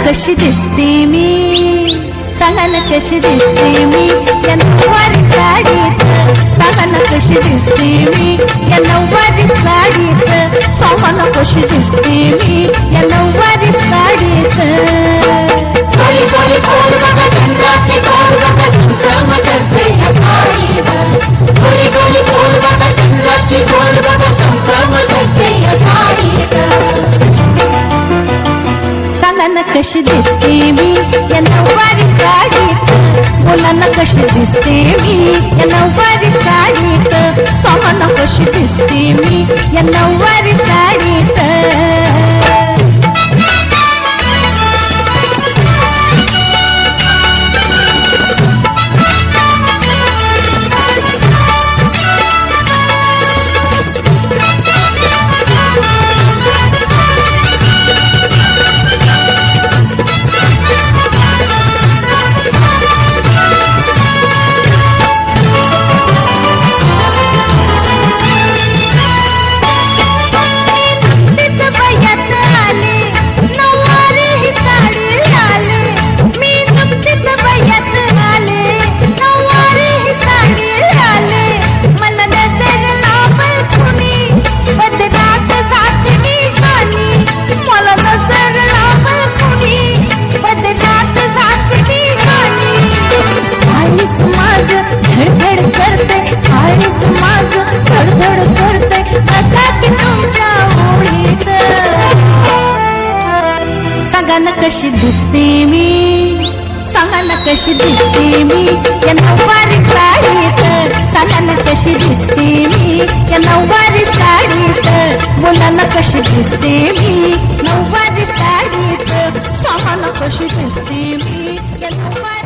कशी दिसते मी, सांगा ना कशी दिसते मी या नऊवारी साडीत, सांगा ना कशी दिसते मी या नऊवारी साडीत, सांगा ना कशी दिसते मी या नऊवारी साडीत. गोरी गोरी कोर बघा चंद्राची कोर बघा चमचमते या साडीत, गोरी गोरी कोर बघा चंद्राची कोर बघा चमचमते या साडीत. सांगा ना कशी दिसते मी या नऊवारी साडीत, बोला ना कशी दिसते मी या नऊवारी साडीत, सांगा ना कशी दिसते मी या नऊवारी साडीत. सांगा ना कशी दिसते मी, सांगा ना कशी दिसते मी या नऊवारी साडीत, सांगा ना कशी दिसते मी या नऊवारी साडीत, बोला ना कशी दिसते मी नऊवारी साडीत, सांगा ना कशी दिसते मी या नऊवारी